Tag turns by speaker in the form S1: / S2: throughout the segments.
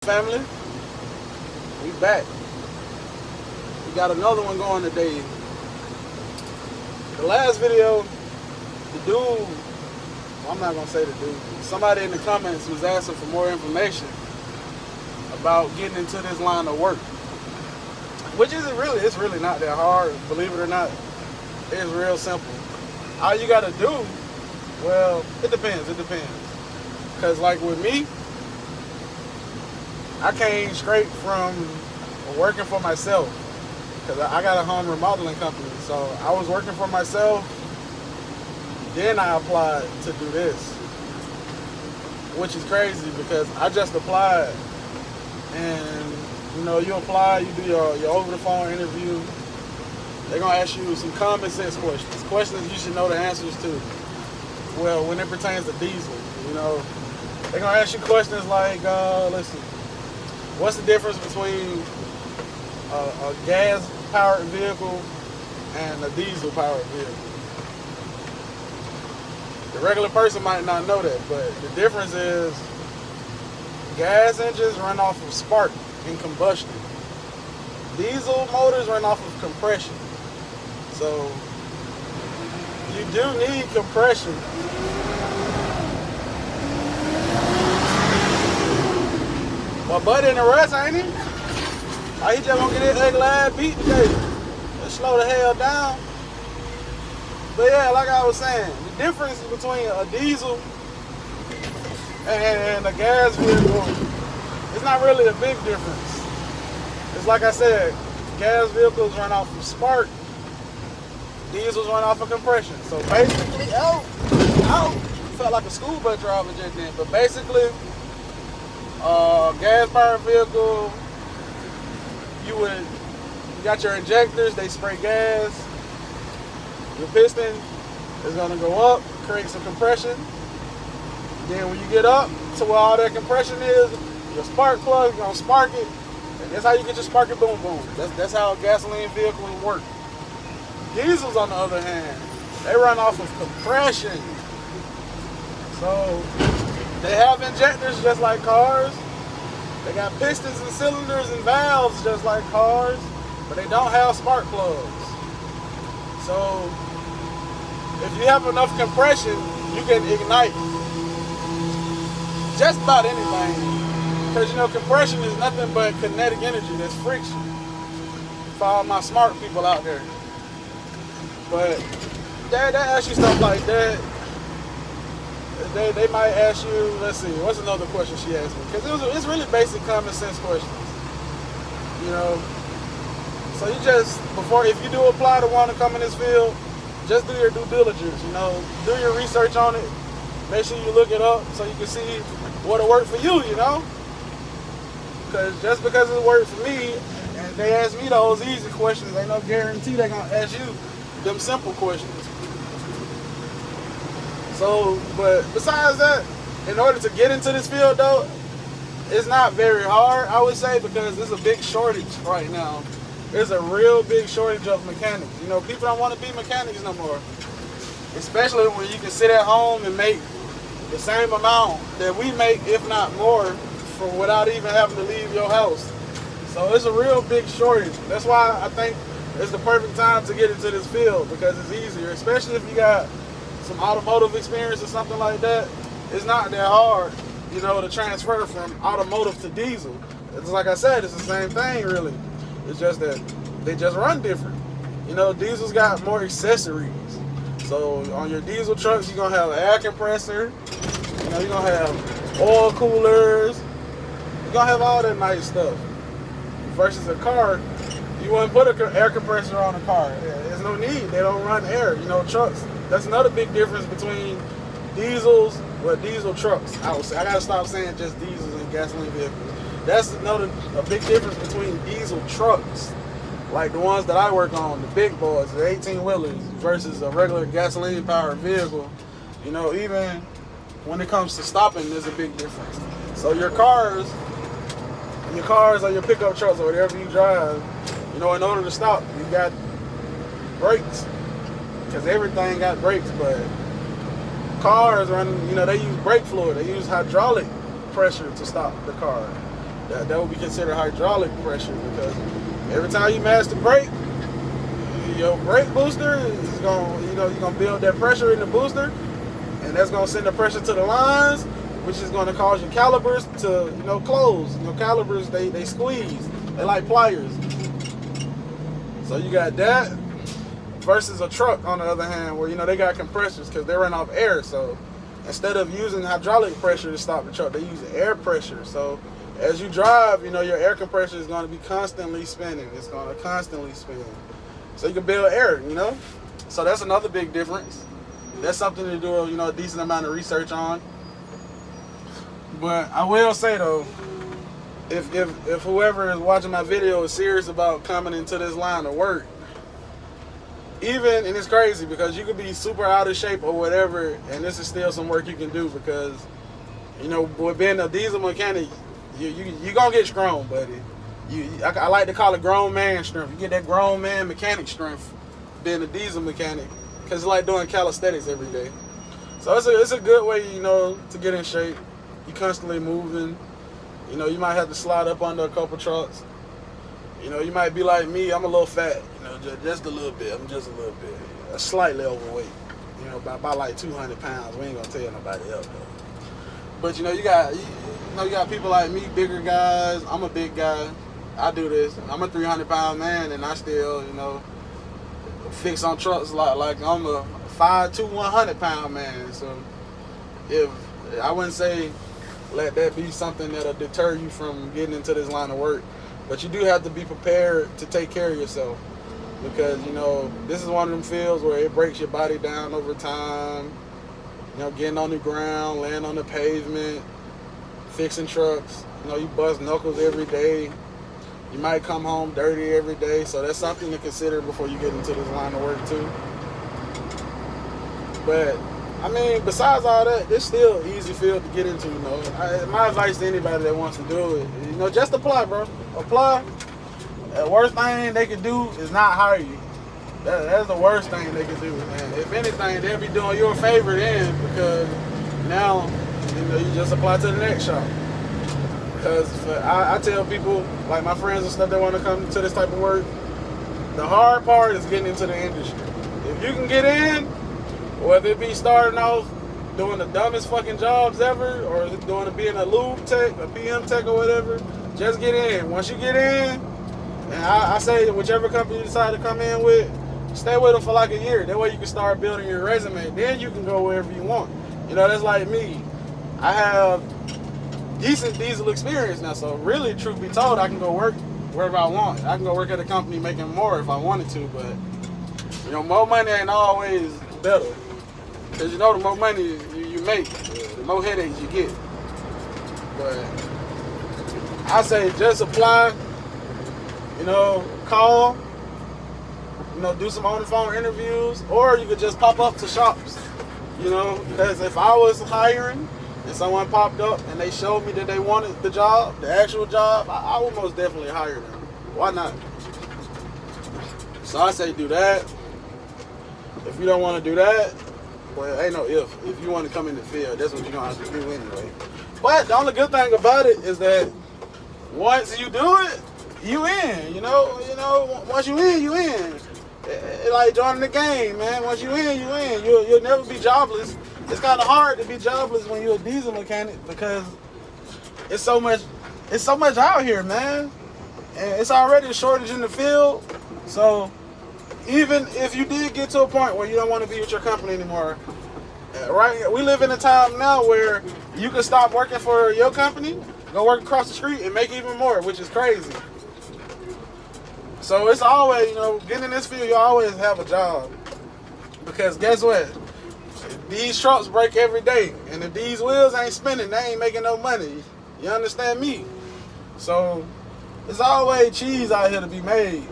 S1: family? We back. We got another one going today. The last video, the dude, well, I'm not gonna say the dude, somebody in the comments was asking for more information about getting into this line of work. Which isn't really, it's really not that hard, believe it or not. It's real simple. All you gotta do, well, it depends. Cause like with me, I came straight from working for myself. Cause I got a home remodeling company. So I was working for myself, then I applied to do this. Which is crazy because I just applied. And you know, you apply, you do your over the phone interview. They're gonna ask you some common sense questions you should know the answers to. Well, when it pertains to diesel, you know, they're gonna ask you questions like, let's see, what's the difference between a gas-powered vehicle and a diesel-powered vehicle? The regular person might not know that, but the difference is gas engines run off of spark and combustion. Diesel motors run off of compression. So you do need compression. My buddy in the rest, ain't he? He just gonna get his ugly ass beat today. Let's slow the hell down. But yeah, like I was saying, the difference between a diesel and a gas vehicle, it's not really a big difference. It's like I said, gas vehicles run off of spark, diesels run off of compression. So basically, felt like a school bus driver just then. But basically, gas-powered vehicle, you got your injectors, they spray gas. Your piston is gonna go up, create some compression. Then when you get up to where all that compression is, your spark plug is gonna spark it. And that's how you get your sparky boom boom. That's how gasoline vehicles work. Diesels, on the other hand, they run off of compression. So they have injectors just like cars. They got pistons and cylinders and valves just like cars, but they don't have spark plugs. So if you have enough compression, you can ignite just about anything. Because, you know, compression is nothing but kinetic energy. That's friction. For all my smart people out there. But they ask you stuff like that. They might ask you, let's see, what's another question she asked me? Because it's really basic common sense questions. You know, so you just, if you do apply to want to come in this field, just do your due diligence, you know, do your research on it. Make sure you look it up so you can see what'll work for you, you know? Because just because it worked for me, and they ask me those easy questions, ain't no guarantee they're going to ask you them simple questions. So, but besides that, in order to get into this field though, it's not very hard, I would say, because there's a big shortage right now. There's a real big shortage of mechanics. You know, people don't want to be mechanics no more. Especially when you can sit at home and make the same amount that we make, if not more, without even having to leave your house. So it's a real big shortage. That's why I think it's the perfect time to get into this field, because it's easier, especially if you got some automotive experience or something like that. It's not that hard, you know, to transfer from automotive to diesel. It's like I said, it's the same thing really. It's just that they just run different. You know, diesel's got more accessories. So on your diesel trucks, you're gonna have an air compressor, you know, you're gonna have oil coolers, you're gonna have all that nice stuff. Versus a car, you wouldn't put an air compressor on a car. There's no need, they don't run air, you know, trucks. That's another big difference between diesels, diesel trucks, I would say. I gotta stop saying just diesels and gasoline vehicles. That's a big difference between diesel trucks, like the ones that I work on, the big boys, the 18-wheelers, versus a regular gasoline-powered vehicle. You know, even when it comes to stopping, there's a big difference. So your cars or your pickup trucks or whatever you drive, you know, in order to stop, you got brakes, because everything got brakes, but cars run, you know, they use brake fluid, they use hydraulic pressure to stop the car. That would be considered hydraulic pressure, because every time you mash the brake, your brake booster is going, you're going to build that pressure in the booster, and that's going to send the pressure to the lines, which is going to cause your calipers to, close. Calipers, they squeeze. They like pliers. So you got that versus a truck, on the other hand, where, they got compressors because they run off air. So instead of using hydraulic pressure to stop the truck, they use air pressure. So as you drive, your air compressor is going to be constantly spinning. It's going to constantly spin. So you can build air, So that's another big difference. That's something to do, a decent amount of research on. But I will say, though, if whoever is watching my video is serious about coming into this line of work, and it's crazy because you could be super out of shape or whatever, and this is still some work you can do, because, with being a diesel mechanic, you gonna get strong, buddy. I like to call it grown man strength. You get that grown man mechanic strength being a diesel mechanic, because it's like doing calisthenics every day. So it's a good way, to get in shape. You constantly moving. You might have to slide up under a couple trucks. You might be like me. I'm a little fat. Just a little bit. I'm just a little bit. Slightly overweight. By like 200 pounds. We ain't gonna tell nobody else though. But you got people like me, bigger guys. I'm a big guy. I do this. I'm a 300-pound man, and I still, fix on trucks like I'm a 5'2", 100-pound man. So if I wouldn't say let that be something that'll deter you from getting into this line of work, but you do have to be prepared to take care of yourself, because this is one of them fields where it breaks your body down over time. Getting on the ground, laying on the pavement, fixing trucks. You bust knuckles every day. You might come home dirty every day, so that's something to consider before you get into this line of work too. But besides all that, it's still an easy field to get into. My advice to anybody that wants to do it, just apply, bro. Apply. The worst thing they can do is not hire you. That's the worst thing they can do. And if anything, they'll be doing you a favor then, because now you just apply to the next shop. Because I tell people, like my friends and stuff that want to come to this type of work, the hard part is getting into the industry. If you can get in, whether it be starting off doing the dumbest fucking jobs ever, or being a lube tech, a PM tech or whatever, just get in. Once you get in, and I say that whichever company you decide to come in with, stay with them for like a year. That way you can start building your resume. Then you can go wherever you want. That's like me. I have decent diesel experience now, so really, truth be told, I can go work wherever I want. I can go work at a company making more if I wanted to, but more money ain't always better. Because the more money you make, the more headaches you get. But I say just apply, call, do some on the phone interviews, or you could just pop up to shops, because if I was hiring and someone popped up and they showed me that they wanted the job, the actual job, I would most definitely hire them. Why not? So I say do that. If you don't want to do that, well, ain't no if. If you want to come in the field, that's what you're going to have to do anyway. But the only good thing about it is that once you do it, you in. Once you in, you in. It's like joining the game, man. Once you in, you in. You'll never be jobless. It's kind of hard to be jobless when you're a diesel mechanic, because it's so much out here, man. And it's already a shortage in the field. So even if you did get to a point where you don't want to be with your company anymore, right? We live in a time now where you can stop working for your company, go work across the street, and make even more, which is crazy. So it's always, getting in this field, you always have a job. Because guess what? These trucks break every day. And if these wheels ain't spinning, they ain't making no money. You understand me? So there's always cheese out here to be made.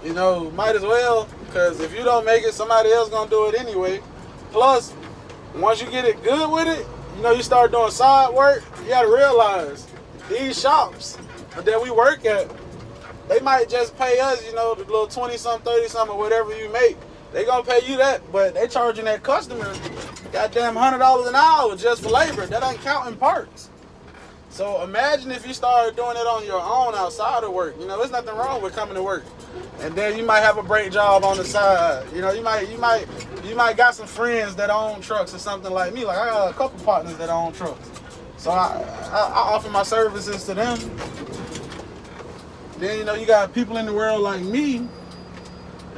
S1: Might as well, because if you don't make it, somebody else gonna do it anyway. Plus, once you get it good with it, you start doing side work, you gotta realize these shops that we work at, they might just pay us, the little 20-something, 30-something, or whatever you make. They gonna pay you that, but they charging that customer goddamn $100 an hour just for labor. That ain't counting parts. So imagine if you started doing it on your own outside of work. You know, there's nothing wrong with coming to work, and then you might have a break job on the side. You know, you might got some friends that own trucks or something like me. Like I got a couple partners that own trucks, so I offer my services to them. Then you know you got people in the world like me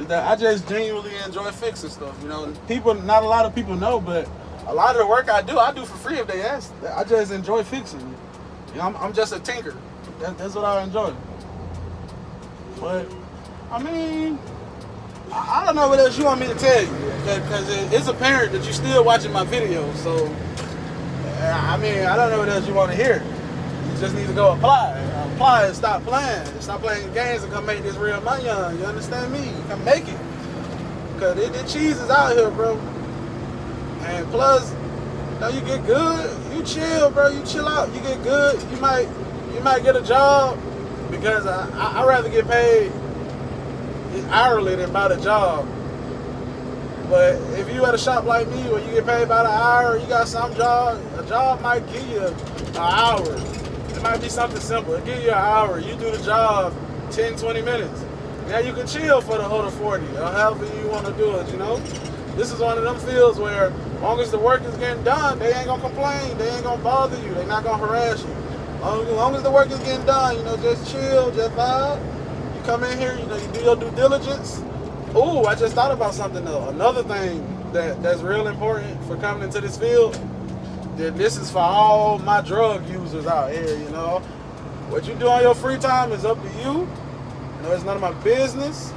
S1: that I just genuinely enjoy fixing stuff. You know, not a lot of people know, but a lot of the work I do for free if they ask. I just enjoy fixing. You know, I'm just a tinker. That's what I enjoy. But I mean, I don't know what else you want me to tell you, because it's apparent that you're still watching my videos. So I mean, I don't know what else you want to hear. You just need to go apply and stop playing games and come make this real money on. You understand me? Come make it, because the cheese is out here, bro. And plus, you know, you get good, you chill, bro. You chill out, you get good. You might get a job, because I rather get paid hourly than by the job. But if you at a shop like me where you get paid by the hour, you got some job. A job might give you an hour. It might be something simple. It'll give you an hour. You do the job 10, 20 minutes. Now you can chill for the other 40, or however you want to do it, you know? This is one of them fields where, as long as the work is getting done, they ain't gonna complain. They ain't gonna bother you. They're not gonna harass you. As long as the work is getting done, you know, just chill, just vibe. You come in here, you know, you do your due diligence. Ooh, I just thought about something though. Another thing that's real important for coming into this field, that this is for all my drug users out here, you know. What you do on your free time is up to you. You know, it's none of my business.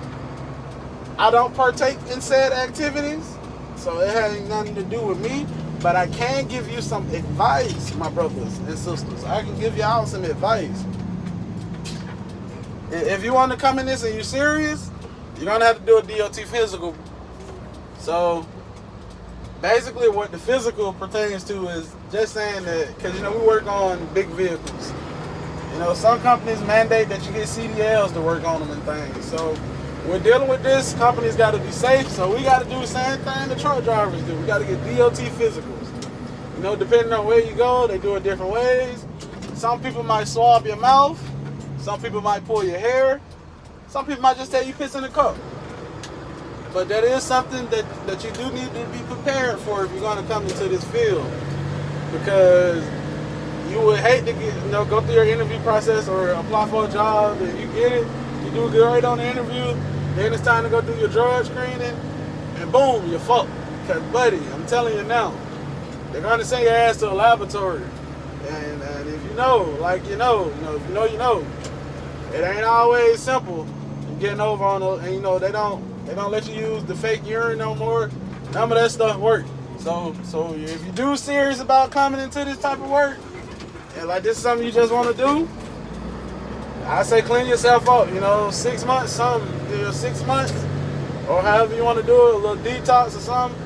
S1: I don't partake in said activities, so it has nothing to do with me. But I can give you some advice, my brothers and sisters. I can give y'all some advice. If you want to come in this and you're serious, you're going to have to do a DOT physical. So basically what the physical pertains to is just saying that, because, you know, we work on big vehicles. You know, some companies mandate that you get CDLs to work on them and things. So we're dealing with this. Companies got to be safe, so we got to do the same thing the truck drivers do. We got to get DOT physicals. You know, depending on where you go, they do it different ways. Some people might swab your mouth. Some people might pull your hair. Some people might just tell you piss in the cup. But that is something that you do need to be prepared for if you're going to come into this field. Because you would hate to get, you know, go through your interview process or apply for a job, and you get it, you do great on the interview, then it's time to go do your drug screening, and boom, you're fucked. Because, buddy, I'm telling you now, they're going to send your ass to a laboratory. And if you know, like you know, if you know, you know. It ain't always simple getting over on those, and you know, they don't let you use the fake urine no more. None of that stuff works. So if you do serious about coming into this type of work, and like this is something you just want to do, I say clean yourself up. You know, 6 months, 6 months, or however you want to do it, a little detox or something.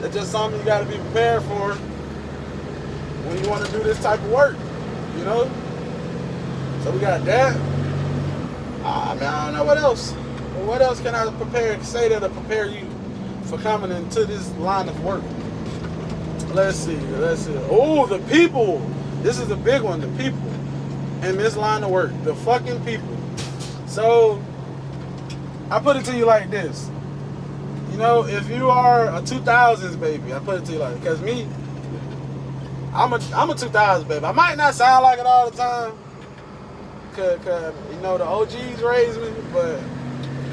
S1: That's just something you got to be prepared for when you want to do this type of work. You know. So we got that. I mean, I don't know what else. What else can I say that'll prepare you for coming into this line of work? Let's see. Oh, the people. This is a big one. The people in this line of work. The fucking people. So, I put it to you like this. You know, if you are a 2000s baby, I put it to you like, because me, I'm a 2000s baby. I might not sound like it all the time. Cause you know the OGs raised me, but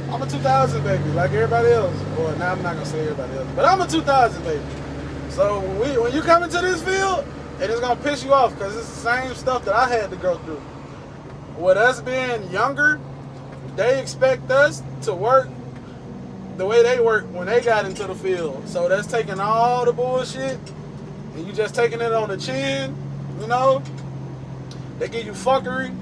S1: I'm a 2000 baby, like everybody else. Or now I'm not gonna say everybody else, but I'm a 2000 baby. So when you come into this field, and it's gonna piss you off, because it's the same stuff that I had to go through. With us being younger, they expect us to work the way they worked when they got into the field. So that's taking all the bullshit, and you just taking it on the chin, you know. They give you fuckery.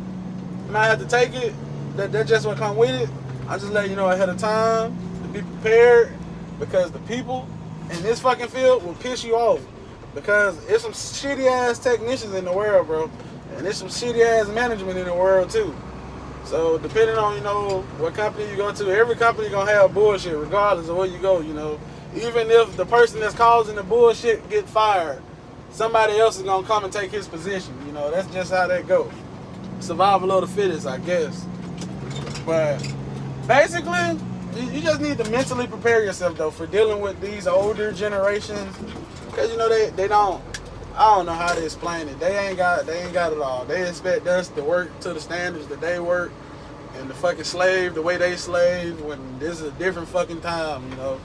S1: You might have to take it. That's just what come with it. I just let you know ahead of time to be prepared, because the people in this fucking field will piss you off, because there's some shitty ass technicians in the world, bro, and there's some shitty ass management in the world too. So depending on, you know, what company you go to, every company gonna have bullshit regardless of where you go, you know. Even if the person that's causing the bullshit get fired, somebody else is gonna come and take his position. You know, that's just how that go. Survival of the fittest, I guess. But basically, you just need to mentally prepare yourself though for dealing with these older generations, because you know they don't. I don't know how to explain it. They ain't got it all. They expect us to work to the standards that they work, and to fucking slave the way they slave. When this is a different fucking time, you know.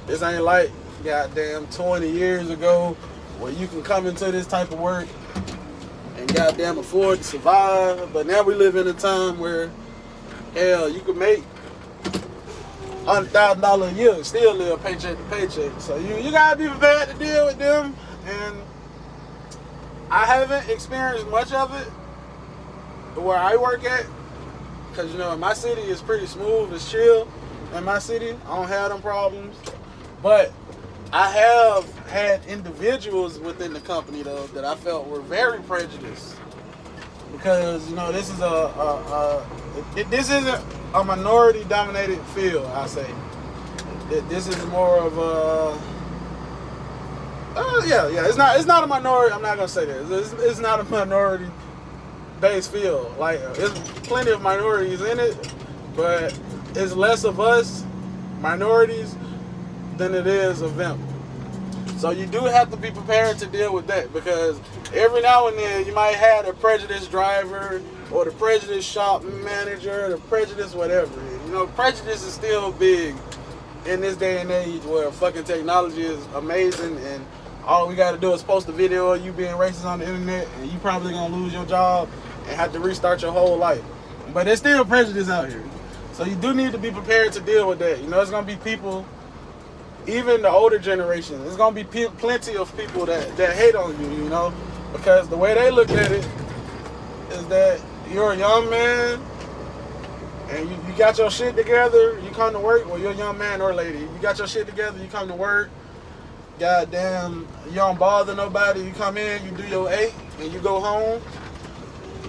S1: This ain't like goddamn 20 years ago where you can come into this type of work and goddamn afford to survive. But now we live in a time where, hell, you can make $100,000 a year and still live paycheck to paycheck. So you gotta be prepared to deal with them. And I haven't experienced much of it where I work at, because you know, in my city it's pretty smooth, it's chill. In my city, I don't have them problems. But I have had individuals within the company though that I felt were very prejudiced, because you know, this is this isn't a minority dominated field. I say this is more of a it's not a minority. I'm not gonna say that it's not a minority based field. Like, there's plenty of minorities in it, but it's less of us minorities than it is of them. So you do have to be prepared to deal with that, because every now and then you might have the prejudiced driver or the prejudiced shop manager, the prejudiced whatever. You know, prejudice is still big in this day and age where fucking technology is amazing, and all we gotta do is post a video of you being racist on the internet and you probably gonna lose your job and have to restart your whole life. But there's still prejudice out here. So you do need to be prepared to deal with that. You know, there's gonna be people, even the older generation, there's gonna be plenty of people that hate on you, you know, because the way they look at it is that you're a young man and you got your shit together, you come to work, well, you're a young man or lady, you got your shit together, you come to work, goddamn, you don't bother nobody, you come in, you do your 8, and you go home.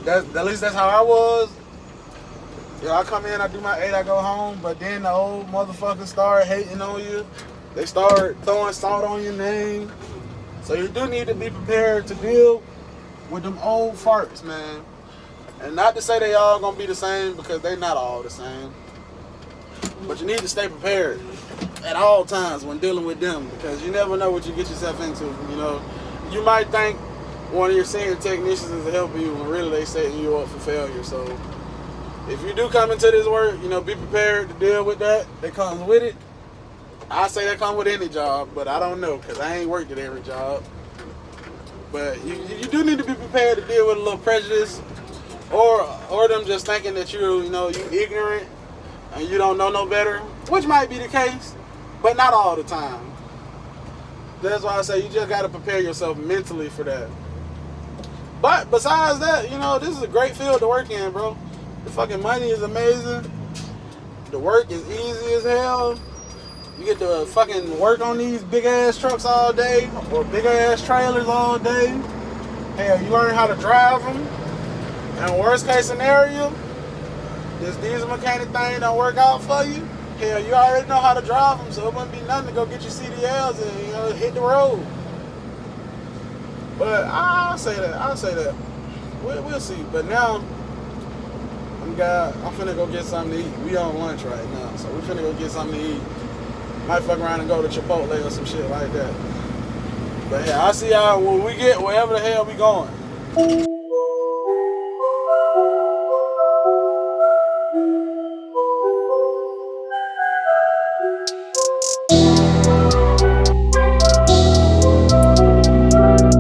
S1: At least that's how I was. Yeah, I come in, I do my 8, I go home, but then the old motherfuckers start hating on you. They start throwing salt on your name. So you do need to be prepared to deal with them old farts, man. And not to say they all gonna be the same, because they not all the same. But you need to stay prepared at all times when dealing with them, because you never know what you get yourself into. You know, you might think one of your senior technicians is helping you, when really they setting you up for failure. So if you do come into this work, you know, be prepared to deal with that comes with it. I say that comes with any job, but I don't know, because I ain't worked at every job. But you do need to be prepared to deal with a little prejudice, or them just thinking that you ignorant and you don't know no better, which might be the case, but not all the time. That's why I say you just got to prepare yourself mentally for that. But besides that, you know, this is a great field to work in, bro. The fucking money is amazing. The work is easy as hell. You get to fucking work on these big ass trucks all day, or big ass trailers all day. Hell, you learn how to drive them. And worst case scenario, this diesel mechanic thing don't work out for you. Hell, you already know how to drive them, so it wouldn't be nothing to go get your CDLs and, you know, hit the road. But I'll say that. We'll see. But now, I'm finna go get something to eat. We on lunch right now, so we finna go get something to eat. Might fuck around and go to Chipotle or some shit like that. But yeah, I'll see y'all when we get wherever the hell we going.